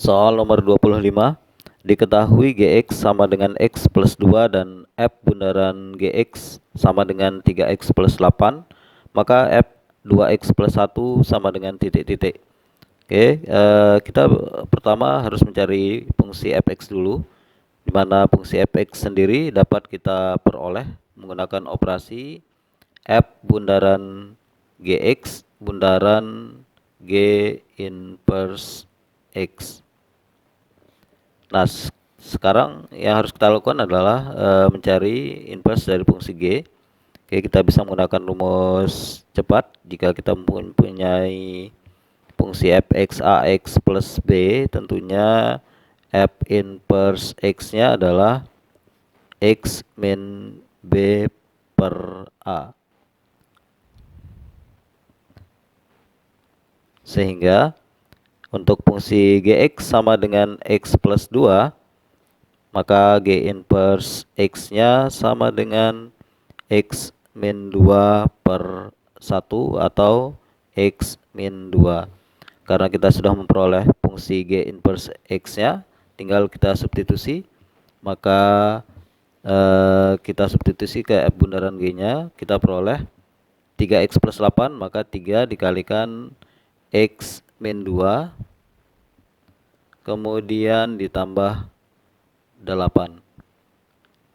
Soal nomor 25, diketahui Gx sama dengan X plus 2 dan F bundaran Gx sama dengan 3X plus 8, maka F 2X plus 1 sama dengan titik-titik. Oke, kita pertama harus mencari fungsi fx dulu, di mana fungsi fx sendiri dapat kita peroleh menggunakan operasi F bundaran Gx bundaran G inverse X. Nah, sekarang yang harus kita lakukan adalah mencari inverse dari fungsi G. Oke, kita bisa menggunakan rumus cepat jika kita mempunyai fungsi fx ax plus b, tentunya f inverse x-nya adalah x min b per a. Sehingga untuk fungsi gx sama dengan x plus 2, maka g inverse x-nya sama dengan x min 2 per 1 atau x min 2. Karena kita sudah memperoleh fungsi g inverse x-nya, tinggal kita substitusi, maka kita substitusi ke f bundaran g-nya, kita peroleh 3x plus 8, maka 3 dikalikan x min 2, kemudian ditambah 8.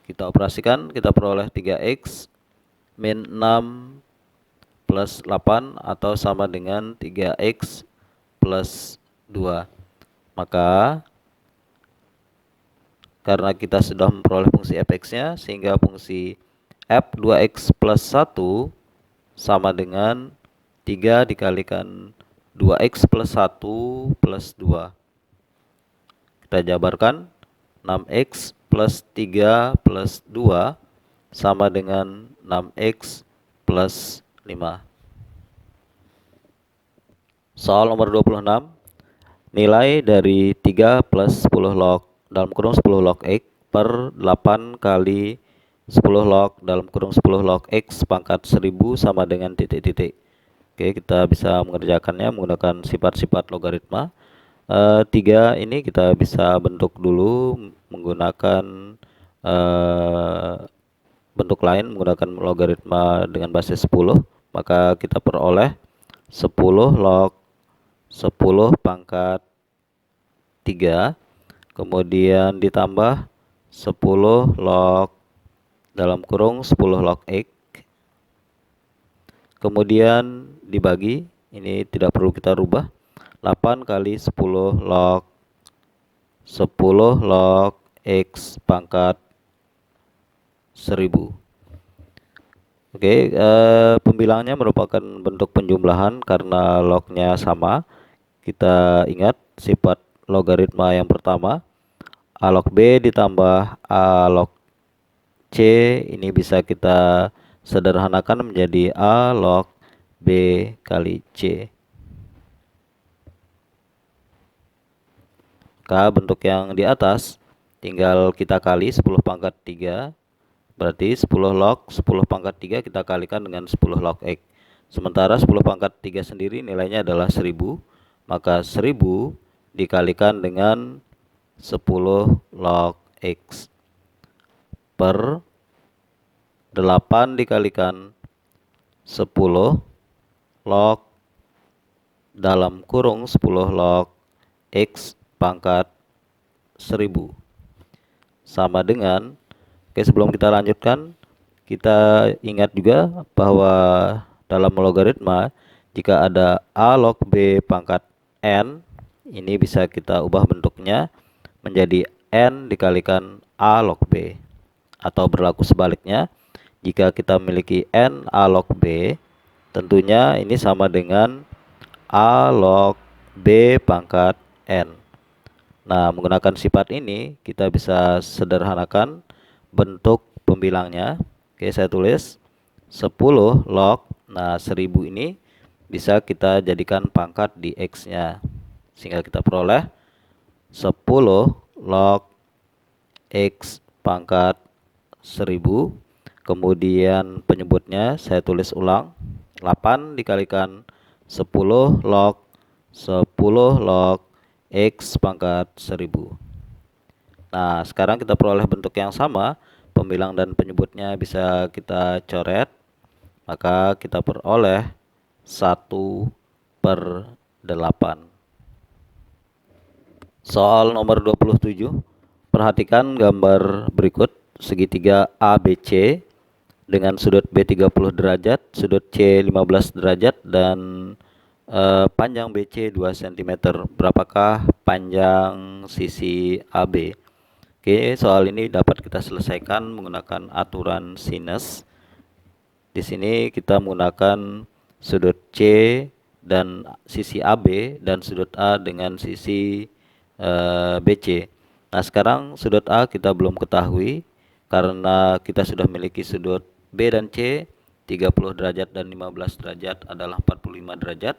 Kita operasikan, kita peroleh 3x min 6 plus 8 atau sama dengan 3x plus 2. Maka karena kita sudah memperoleh fungsi fx-nya, sehingga fungsi f 2x plus 1 sama dengan 3 dikalikan 2x plus 1 plus 2. Kita jabarkan, 6x plus 3 plus 2 sama dengan 6x plus 5. Soal nomor 26, nilai dari 3 plus 10 log dalam kurung 10 log x per 8 kali 10 log dalam kurung 10 log x pangkat 1000 sama dengan titik-titik. Oke, kita bisa mengerjakannya menggunakan sifat-sifat logaritma. 3 ini kita bisa bentuk dulu menggunakan bentuk lain, menggunakan logaritma dengan basis 10. Maka kita peroleh 10 log 10 pangkat 3, kemudian ditambah 10 log dalam kurung 10 log x, kemudian dibagi, ini tidak perlu kita rubah, 8 kali 10 log 10 log x pangkat 1000. Oke, pembilangnya merupakan bentuk penjumlahan karena lognya sama. Kita ingat sifat logaritma yang pertama, a log b ditambah a log c, ini bisa kita sederhanakan menjadi a log b kali c. Maka bentuk yang di atas tinggal kita kali 10 pangkat 3, berarti 10 log 10 pangkat 3 kita kalikan dengan 10 log x. Sementara 10 pangkat 3 sendiri nilainya adalah 1000, maka 1000 dikalikan dengan 10 log x per 8 dikalikan 10 log dalam kurung 10 log x pangkat 1000 sama dengan, oke, sebelum kita lanjutkan, kita ingat juga bahwa dalam logaritma jika ada a log b pangkat n, ini bisa kita ubah bentuknya menjadi n dikalikan a log b, atau berlaku sebaliknya, jika kita memiliki n a log b, tentunya ini sama dengan a log b pangkat n. Nah, menggunakan sifat ini kita bisa sederhanakan bentuk pembilangnya. Oke, saya tulis 10 log, nah 1000 ini bisa kita jadikan pangkat di x-nya, sehingga kita peroleh 10 log x pangkat 1000. Kemudian penyebutnya saya tulis ulang, 8 dikalikan 10 log X pangkat 1000. Nah, sekarang kita peroleh bentuk yang sama, pembilang dan penyebutnya bisa kita coret, maka kita peroleh 1/8. Soal nomor 27, perhatikan gambar berikut, segitiga ABC dengan sudut B 30 derajat, sudut C 15 derajat, dan panjang BC 2 cm. Berapakah panjang sisi AB? Oke, soal ini dapat kita selesaikan menggunakan aturan sinus. Di sini kita menggunakan sudut C dan sisi AB dan sudut A dengan sisi BC. Nah, sekarang sudut A kita belum ketahui karena kita sudah memiliki sudut B dan C 30 derajat dan 15 derajat adalah 45 derajat.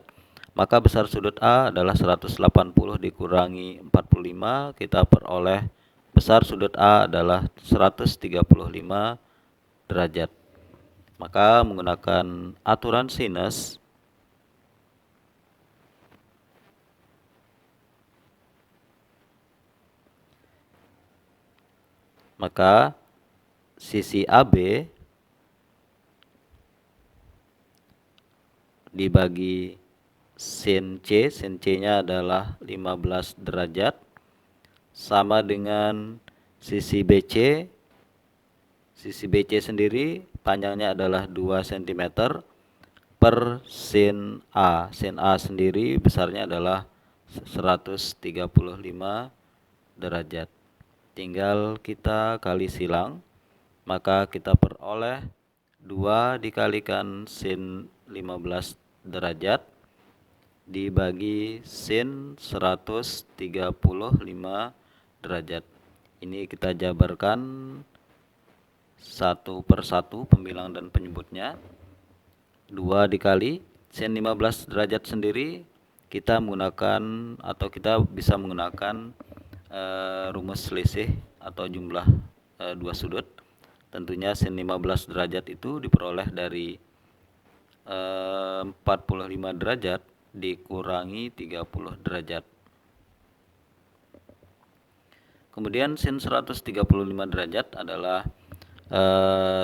Maka besar sudut A adalah 180 dikurangi 45, kita peroleh besar sudut A adalah 135 derajat. Maka menggunakan aturan sinus, maka sisi AB dibagi sin C-nya adalah 15 derajat, sama dengan sisi BC. Sisi BC sendiri panjangnya adalah 2 cm per sin A. Sin A sendiri besarnya adalah 135 derajat. Tinggal kita kali silang, maka kita peroleh 2 dikalikan sin 15 derajat dibagi sin 135 derajat. Ini kita jabarkan satu per satu pembilang dan penyebutnya. 2 dikali sin 15 derajat sendiri kita menggunakan atau kita bisa menggunakan rumus selisih atau jumlah dua sudut. Tentunya sin 15 derajat itu diperoleh dari 45 derajat dikurangi 30 derajat. Kemudian sin 135 derajat adalah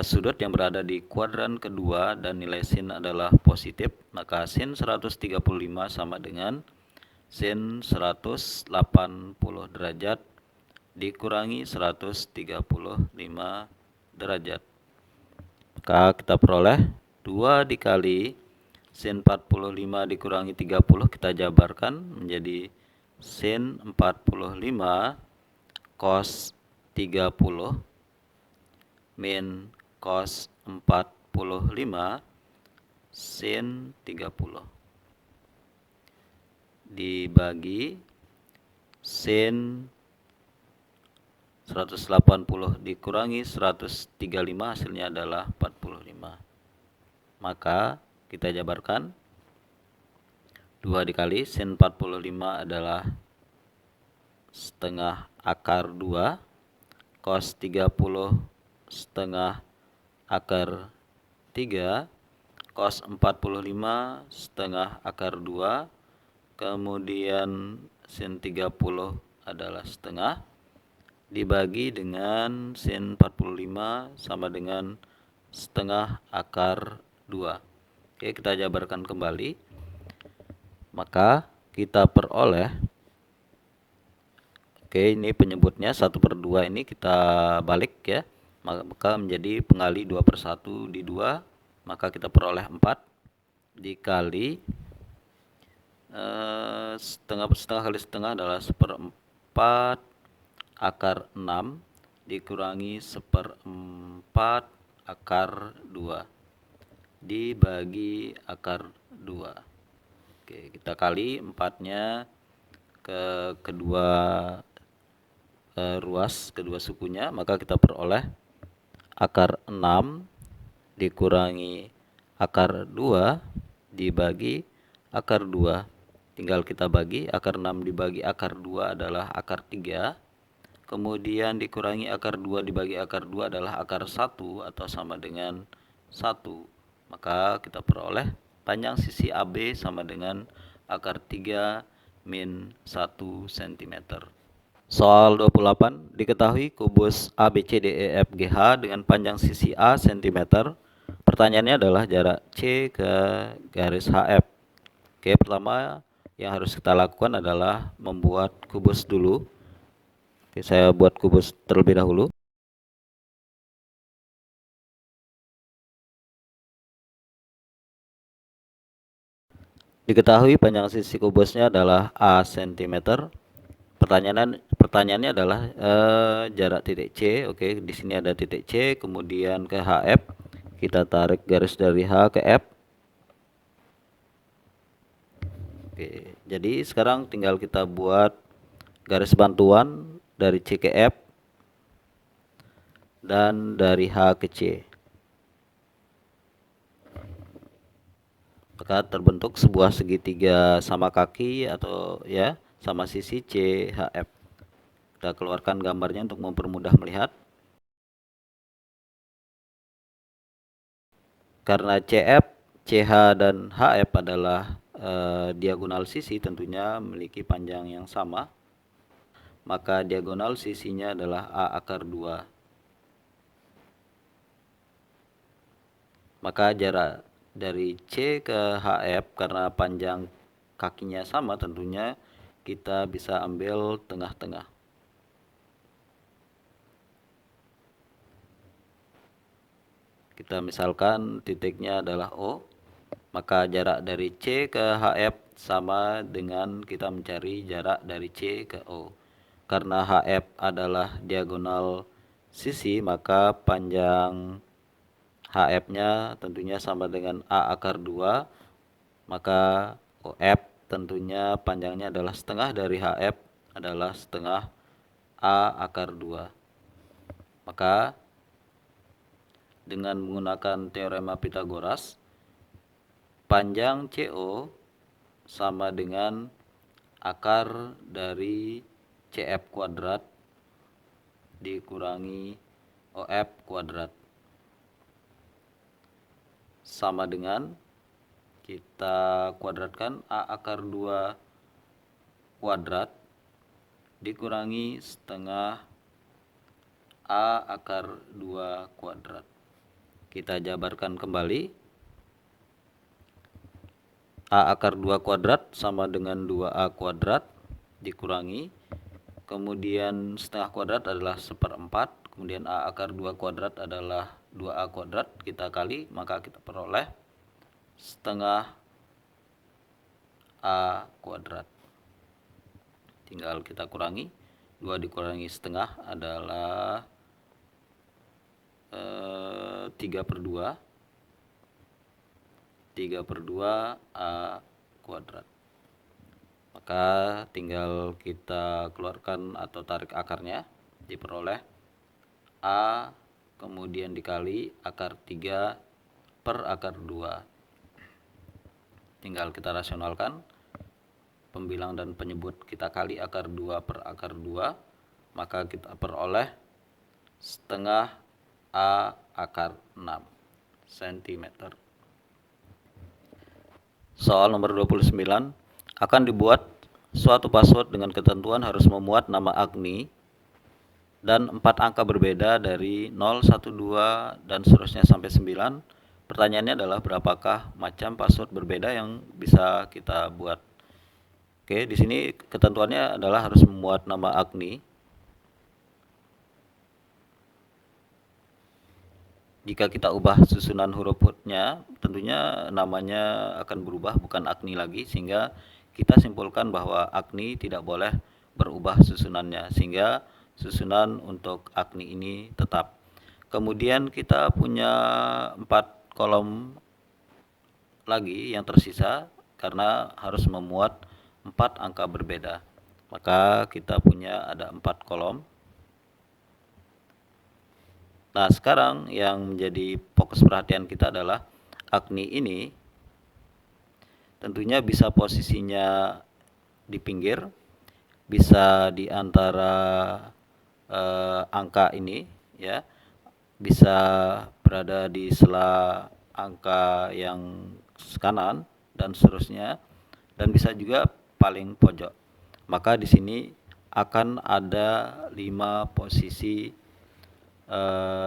sudut yang berada di kuadran kedua dan nilai sin adalah positif, maka sin 135 sama dengan sin 180 derajat dikurangi 135 derajat. Maka kita peroleh 2 dikali sin 45 dikurangi 30, kita jabarkan menjadi sin 45 cos 30 min cos 45 sin 30 dibagi sin 180 dikurangi 135, hasilnya adalah 45. Maka kita jabarkan 2 dikali sin 45 adalah setengah akar 2, cos 30 setengah akar 3, cos 45 setengah akar 2, kemudian sin 30 adalah setengah dibagi dengan sin 45 sama dengan setengah akar 2. Oke, kita jabarkan kembali. Maka kita peroleh, oke, ini penyebutnya 1/2 ini kita balik ya, maka menjadi pengali 2/1 di 2, maka kita peroleh 4 dikali setengah kali setengah adalah 1/4 akar 6 dikurangi 1/4 akar 2 dibagi akar 2. Oke, kita kali 4-nya ke kedua ruas, kedua sukunya, maka kita peroleh akar 6 dikurangi akar 2 dibagi akar 2. Tinggal kita bagi, akar 6 dibagi akar 2 adalah akar 3. Kemudian dikurangi akar 2 dibagi akar 2 adalah akar 1 atau sama dengan 1. Maka kita peroleh panjang sisi AB sama dengan akar 3 min 1 cm. Soal 28, diketahui kubus ABCDEFGH dengan panjang sisi A cm. Pertanyaannya adalah jarak C ke garis HF. Oke, pertama yang harus kita lakukan adalah membuat kubus dulu. Oke, saya buat kubus terlebih dahulu. Diketahui panjang sisi kubusnya adalah A cm. Pertanyaannya adalah jarak titik C. Oke, di sini ada titik C, kemudian ke HF. Kita tarik garis dari H ke F. Oke, jadi sekarang tinggal kita buat garis bantuan dari C ke F dan dari H ke C. Maka terbentuk sebuah segitiga sama kaki atau ya sama sisi CHF. Kita keluarkan gambarnya untuk mempermudah melihat. Karena CF, CH dan HF adalah diagonal sisi, tentunya memiliki panjang yang sama. Maka diagonal sisinya adalah A akar 2. Maka jarak dari C ke HF karena panjang kakinya sama, tentunya kita bisa ambil tengah-tengah. Kita misalkan titiknya adalah O, maka jarak dari C ke HF sama dengan kita mencari jarak dari C ke O. Karena HF adalah diagonal sisi, maka panjang HF-nya tentunya sama dengan A akar 2, maka OF tentunya panjangnya adalah setengah dari HF adalah setengah A akar 2. Maka dengan menggunakan teorema Pythagoras, panjang CO sama dengan akar dari CF kuadrat dikurangi OF kuadrat. Sama dengan kita kuadratkan A akar 2 kuadrat dikurangi setengah A akar 2 kuadrat. Kita jabarkan kembali. A akar 2 kuadrat sama dengan 2A kuadrat dikurangi, kemudian setengah kuadrat adalah 1/4, kemudian A akar 2 kuadrat adalah 2A kuadrat, kita kali, maka kita peroleh setengah A kuadrat. Tinggal kita kurangi, 2 dikurangi setengah adalah 3/2. 3/2 A kuadrat. Maka tinggal kita keluarkan atau tarik akarnya, diperoleh A kemudian dikali akar 3 per akar 2. Tinggal kita rasionalkan, pembilang dan penyebut kita kali akar 2 per akar 2, maka kita peroleh setengah A akar 6 cm. Soal nomor 29, akan dibuat suatu password dengan ketentuan harus memuat nama Agni dan 4 angka berbeda dari 0, 1, 2 dan seterusnya sampai 9. Pertanyaannya adalah berapakah macam password berbeda yang bisa kita buat. Oke, di sini ketentuannya adalah harus memuat nama Agni. Jika kita ubah susunan huruf-nya, tentunya namanya akan berubah, bukan Agni lagi, sehingga kita simpulkan bahwa Agni tidak boleh berubah susunannya, sehingga susunan untuk Agni ini tetap. Kemudian kita punya 4 kolom lagi yang tersisa karena harus memuat 4 angka berbeda. Maka kita punya ada 4 kolom. Nah, sekarang yang menjadi fokus perhatian kita adalah Agni ini tentunya bisa posisinya di pinggir, bisa di antara angka ini, ya, bisa berada di sela angka yang kanan dan seterusnya, dan bisa juga paling pojok. Maka di sini akan ada 5 posisi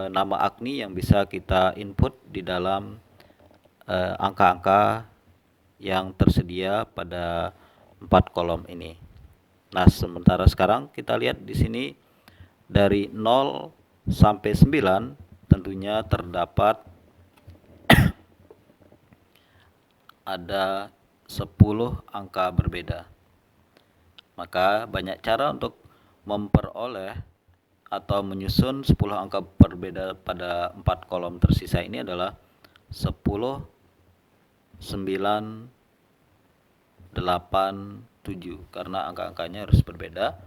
nama AGNI yang bisa kita input di dalam angka-angka yang tersedia pada 4 kolom ini. Nah, sementara sekarang kita lihat di sini dari 0 sampai 9 tentunya terdapat ada 10 angka berbeda. Maka banyak cara untuk memperoleh atau menyusun 10 angka berbeda pada 4 kolom tersisa ini adalah 10, 9, 8, 7 karena angka-angkanya harus berbeda.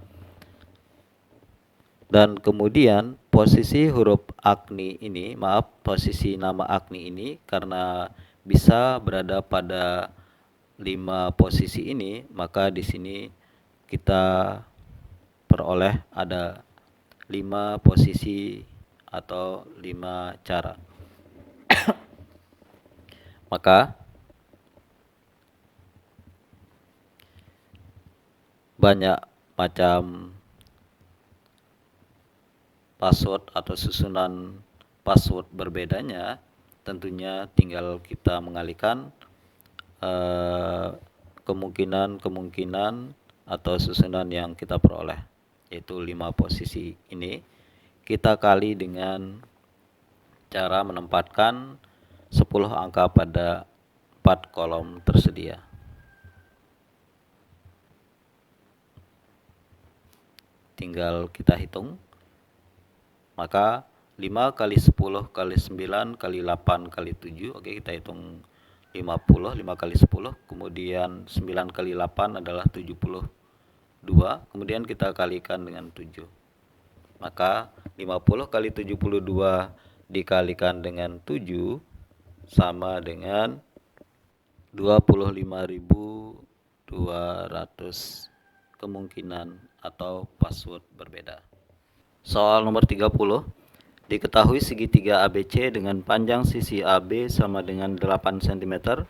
Dan kemudian posisi huruf AGNI ini, posisi nama AGNI ini karena bisa berada pada 5 posisi ini, maka di sini kita peroleh ada 5 posisi atau 5 cara. Maka banyak macam password atau susunan password berbedanya, tentunya tinggal kita mengalihkan kemungkinan atau susunan yang kita peroleh, yaitu 5 posisi ini kita kali dengan cara menempatkan 10 angka pada 4 kolom tersedia. Tinggal kita hitung. Maka 5 kali 10 kali 9 kali 8 kali 7, oke, kita hitung 50, 5 kali 10, kemudian 9 kali 8 adalah 72, kemudian kita kalikan dengan 7. Maka 50 kali 72 dikalikan dengan 7 sama dengan 25.200 kemungkinan atau password berbeda. Soal nomor 30. Diketahui segitiga ABC dengan panjang sisi AB sama dengan 8 cm,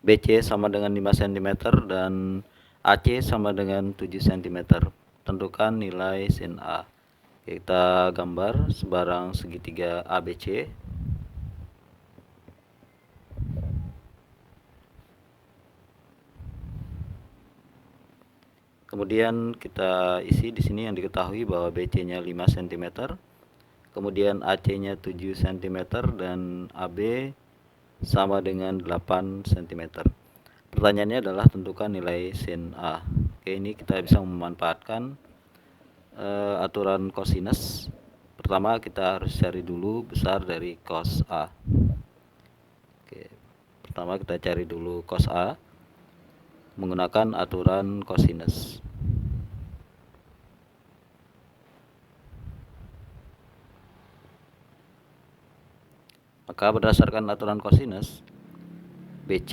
BC sama dengan 5 cm, dan AC sama dengan 7 cm. Tentukan nilai sin A. Kita gambar sebarang segitiga ABC. Kemudian kita isi di sini yang diketahui bahwa BC-nya 5 cm, kemudian AC-nya 7 cm, dan AB sama dengan 8 cm. Pertanyaannya adalah tentukan nilai sin A. Oke, ini kita bisa memanfaatkan aturan cosinus. Pertama kita harus cari dulu besar dari cos A. Oke, pertama kita cari dulu cos A menggunakan aturan cosinus. Maka berdasarkan aturan cosinus, BC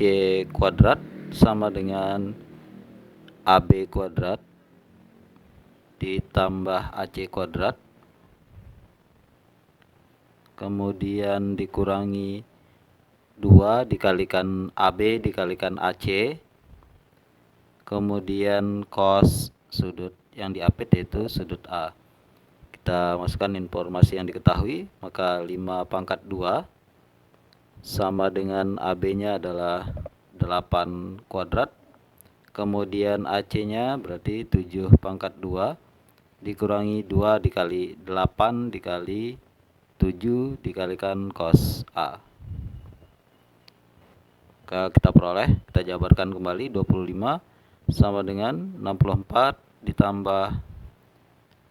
kuadrat sama dengan AB kuadrat ditambah AC kuadrat, kemudian dikurangi 2 dikalikan AB dikalikan AC, kemudian cos sudut yang diapit yaitu sudut A. Kita masukkan informasi yang diketahui, maka 5 pangkat 2 sama dengan AB-nya adalah 8 kuadrat, kemudian AC-nya berarti 7 pangkat 2 dikurangi 2 dikali 8 dikali 7 dikalikan cos A. Maka kita peroleh, kita jabarkan kembali 25 sama dengan 64 ditambah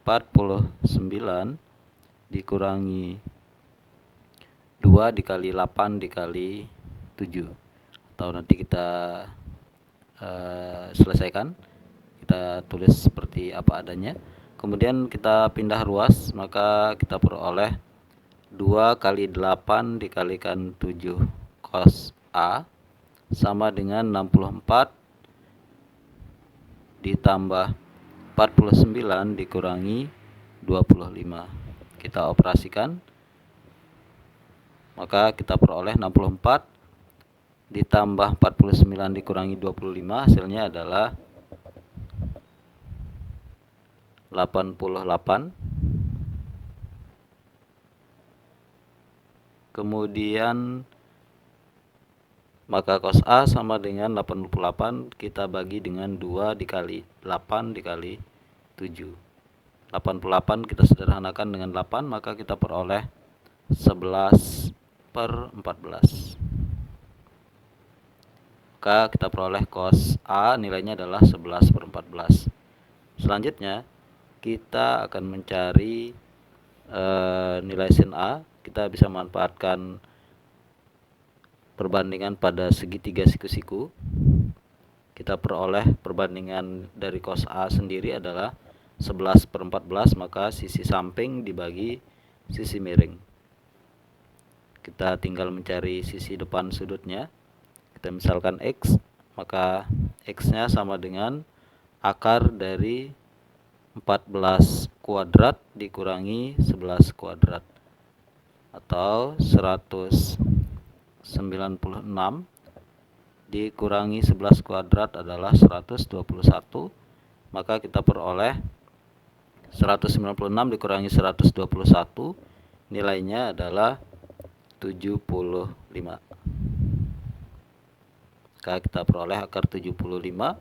49 dikurangi 2 dikali 8 dikali 7. Atau nanti kita selesaikan, kita tulis seperti apa adanya. Kemudian kita pindah ruas, maka kita peroleh 2 kali 8 dikalikan 7 cos A sama dengan 64 ditambah 49 dikurangi 25. Kita operasikan, maka kita peroleh 64 ditambah 49 dikurangi 25, hasilnya adalah 88. Kemudian maka cos A sama dengan 88 kita bagi dengan 2 dikali 8 dikali 7. 88 kita sederhanakan dengan 8, maka kita peroleh 11/14. Maka kita peroleh cos A nilainya adalah 11/14. Selanjutnya kita akan mencari nilai sin A. Kita bisa memanfaatkan perbandingan pada segitiga siku-siku. Kita peroleh perbandingan dari cos A sendiri adalah 11/14, maka sisi samping dibagi sisi miring. Kita tinggal mencari sisi depan sudutnya. Kita misalkan X, maka X-nya sama dengan akar dari 14 kuadrat dikurangi 11 kuadrat, atau 196 dikurangi 11 kuadrat adalah 121. Maka kita peroleh 196 dikurangi 121 nilainya adalah 75. Maka kita peroleh akar 75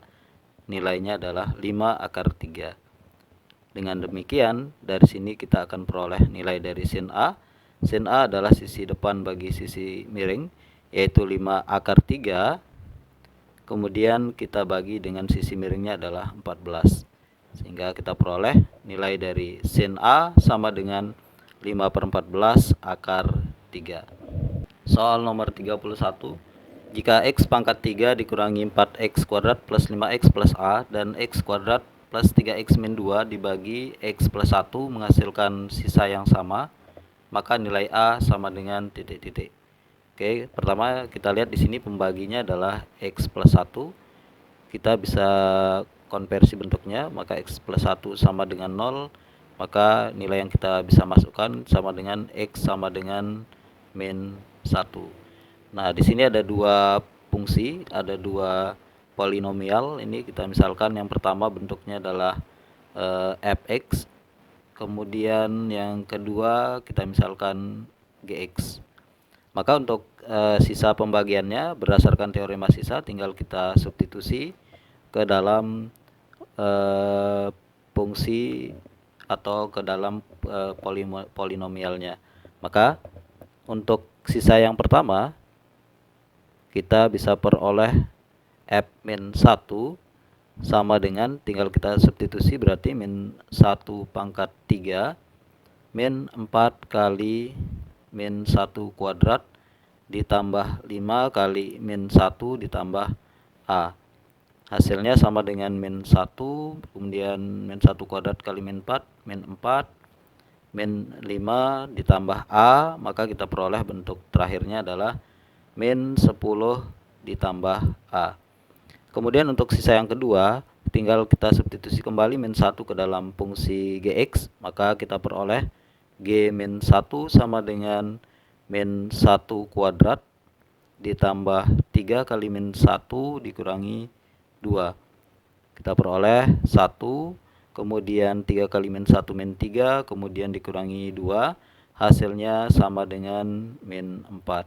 nilainya adalah 5/3. Dengan demikian dari sini kita akan peroleh nilai dari sin A. Sin A adalah sisi depan bagi sisi miring, yaitu 5/3. Kemudian kita bagi dengan sisi miringnya adalah 14. Sehingga kita peroleh nilai dari sin A sama dengan 5/14/3. Soal nomor 31. Jika X pangkat 3 dikurangi 4X kuadrat plus 5X plus A dan X kuadrat plus 3X min 2 dibagi X plus 1 menghasilkan sisa yang sama, maka nilai A sama dengan titik-titik. Oke, pertama kita lihat di sini pembaginya adalah X plus 1. Kita bisa konversi bentuknya, maka X plus 1 sama dengan 0, maka nilai yang kita bisa masukkan sama dengan X sama dengan min 1. Nah, di sini ada dua fungsi, ada dua polinomial. Ini kita misalkan yang pertama bentuknya adalah fx, kemudian yang kedua kita misalkan gx. Maka untuk sisa pembagiannya berdasarkan teorema sisa tinggal kita substitusi ke dalam fungsi atau ke dalam polinomialnya. Maka untuk sisa yang pertama kita bisa peroleh f min 1 sama dengan, tinggal kita substitusi, berarti min 1 pangkat 3 min 4 kali min 1 kuadrat ditambah 5 kali min 1 ditambah A. Hasilnya sama dengan min 1, kemudian min 1 kuadrat kali min 4, min 4, min 5 ditambah A, maka kita peroleh bentuk terakhirnya adalah min 10 ditambah A. Kemudian untuk sisa yang kedua, tinggal kita substitusi kembali min 1 ke dalam fungsi gx, maka kita peroleh g min 1 sama dengan min 1 kuadrat ditambah 3 kali min 1 dikurangi 2. Kita peroleh 1, kemudian 3 kali min 1 min 3, kemudian dikurangi 2, hasilnya sama dengan min 4.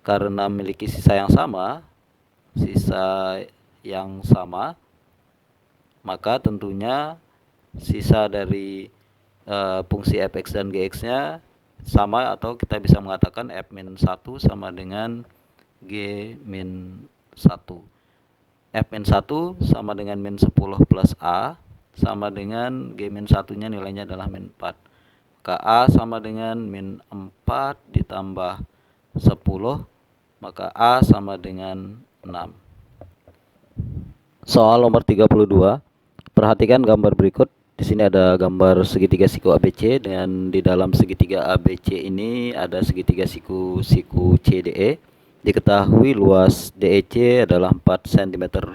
Karena memiliki sisa yang sama, maka tentunya sisa dari fungsi fx dan gx-nya sama, atau kita bisa mengatakan f min 1 sama dengan g min 1. F min 1 sama dengan min 10 plus A sama dengan g min 1-nya nilainya adalah min 4. Maka A sama dengan min 4 ditambah 10, maka A sama dengan 6. Soal nomor 32. Perhatikan gambar berikut. Di sini ada gambar segitiga siku ABC, dan di dalam segitiga ABC ini ada segitiga siku CDE. Diketahui luas DEC adalah 4 cm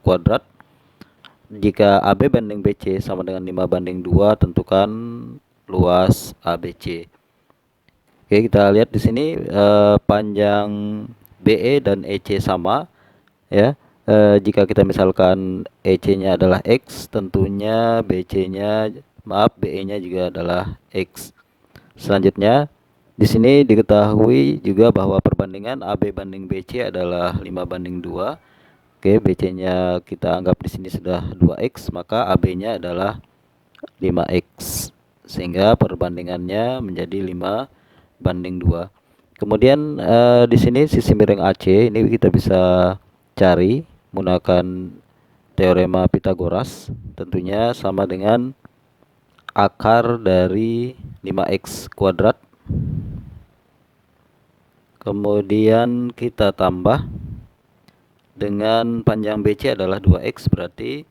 kuadrat. Jika AB banding BC sama dengan 5/2, tentukan luas ABC. Oke, kita lihat di sini panjang BE dan EC sama, ya. jika kita misalkan EC-nya adalah X, tentunya BC-nya, maaf, BE-nya juga adalah X. Selanjutnya, di sini diketahui juga bahwa perbandingan AB banding BC adalah 5:2. Oke, BC-nya kita anggap di sini sudah 2X, maka AB-nya adalah 5X. Sehingga perbandingannya menjadi 5:2. Kemudian di sini sisi miring AC ini kita bisa cari menggunakan teorema Pitagoras, tentunya sama dengan akar dari 5x kuadrat. Kemudian kita tambah dengan panjang BC adalah 2x, berarti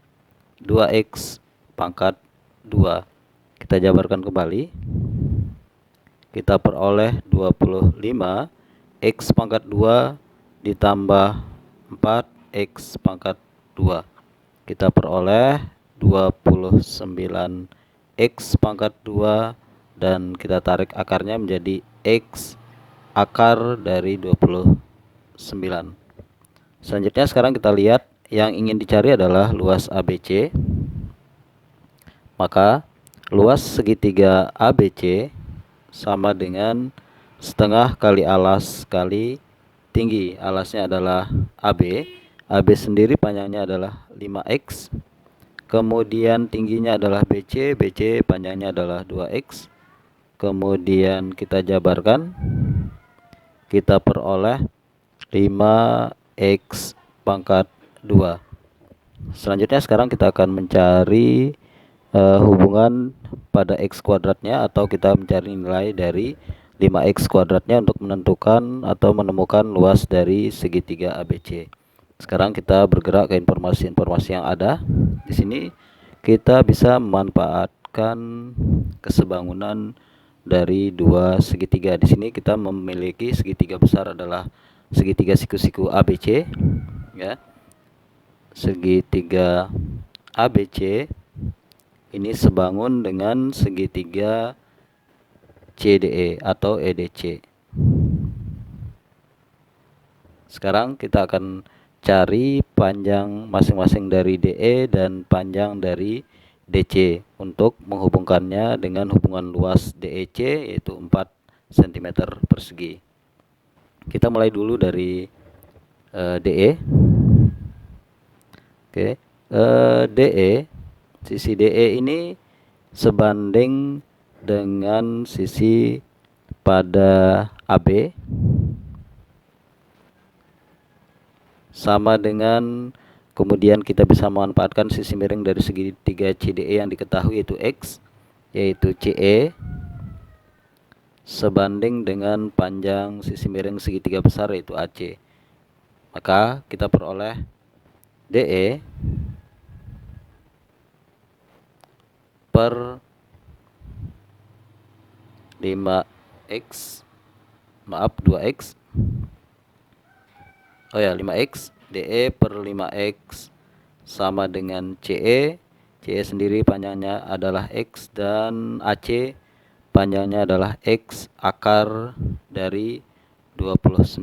2x pangkat 2. Kita jabarkan kembali. Kita peroleh 25 x pangkat 2 ditambah 4x pangkat 2. Kita peroleh 29 x pangkat 2 dan kita tarik akarnya menjadi x akar dari 29. Selanjutnya sekarang kita lihat yang ingin dicari adalah luas ABC. Maka luas segitiga ABC sama dengan setengah kali alas kali tinggi. Alasnya adalah AB. AB sendiri panjangnya adalah 5x. Kemudian tingginya adalah BC. BC panjangnya adalah 2x. Kemudian kita jabarkan. Kita peroleh 5x pangkat 2. Selanjutnya sekarang kita akan mencari hubungan pada x kuadratnya, atau kita mencari nilai dari 5x kuadratnya untuk menentukan atau menemukan luas dari segitiga ABC. Sekarang kita bergerak ke informasi-informasi yang ada. Di sini kita bisa memanfaatkan kesebangunan dari dua segitiga. Di sini kita memiliki segitiga besar adalah segitiga siku-siku ABC, ya. Segitiga ABC ini sebangun dengan segitiga CDE atau EDC. Sekarang kita akan cari panjang masing-masing dari DE dan panjang dari DC untuk menghubungkannya dengan hubungan luas DEC, yaitu 4 cm persegi. Kita mulai dulu dari DE. Oke, DE, sisi DE ini sebanding dengan sisi pada AB, sama dengan, kemudian kita bisa memanfaatkan sisi miring dari segitiga CDE yang diketahui yaitu X, yaitu CE sebanding dengan panjang sisi miring segitiga besar yaitu AC. Maka kita peroleh DE per 5x, maaf 2x, 5x, DE per 5x sama dengan CE. CE sendiri panjangnya adalah X dan AC panjangnya adalah X akar dari 29.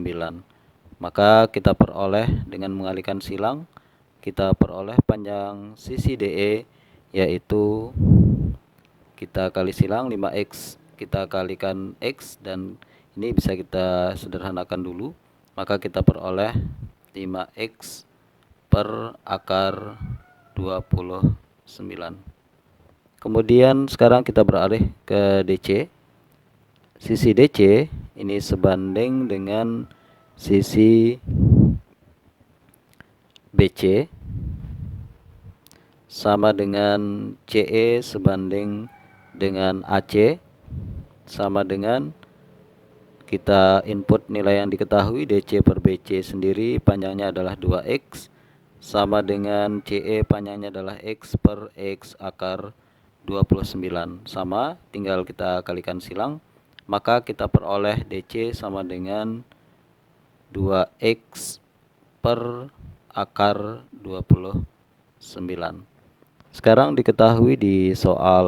Maka kita peroleh dengan mengalihkan silang, kita peroleh panjang sisi DE yaitu kita kali silang 5x, kita kalikan X, dan ini bisa kita sederhanakan dulu. Maka kita peroleh 5x per akar 29. Kemudian sekarang kita beralih ke DC. Sisi DC ini sebanding dengan sisi BC sama dengan CE sebanding dengan AC, sama dengan kita input nilai yang diketahui. DC per BC sendiri panjangnya adalah 2x sama dengan CE panjangnya adalah X per X akar 29, sama, tinggal kita kalikan silang, maka kita peroleh DC sama dengan 2x per akar 29. Sekarang diketahui di soal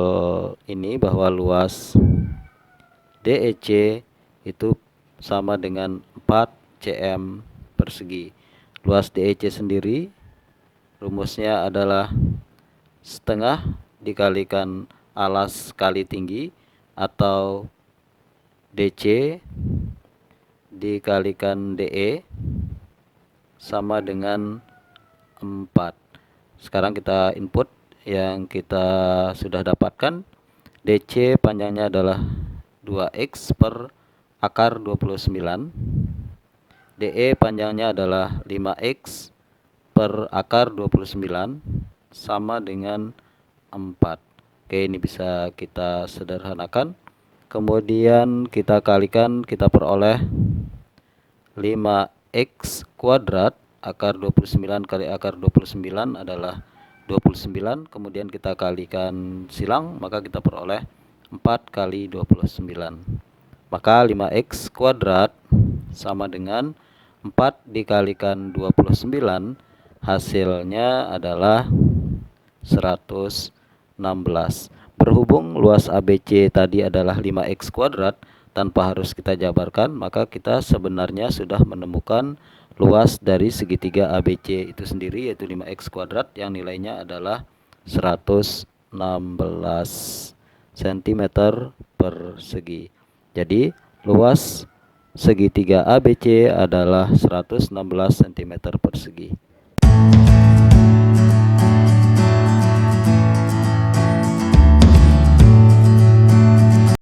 ini bahwa luas DEC itu sama dengan 4 cm persegi. Luas DEC sendiri rumusnya adalah setengah dikalikan alas kali tinggi atau DC dikalikan DE sama dengan 4. Sekarang kita input yang kita sudah dapatkan. DC panjangnya adalah 2x per akar 29. DE panjangnya adalah 5x per akar 29 sama dengan 4. Oke, ini bisa kita sederhanakan. Kemudian kita kalikan, kita peroleh 5x kuadrat akar 29 kali akar 29 adalah 29. Kemudian kita kalikan silang, maka kita peroleh 4 kali 29. Maka 5x kuadrat sama dengan 4 dikalikan 29, hasilnya adalah 116. Berhubung luas ABC tadi adalah 5x kuadrat, tanpa harus kita jabarkan, maka kita sebenarnya sudah menemukan luas dari segitiga ABC itu sendiri, yaitu 5x kuadrat yang nilainya adalah 116 cm persegi. Jadi luas segitiga ABC adalah 116 cm persegi.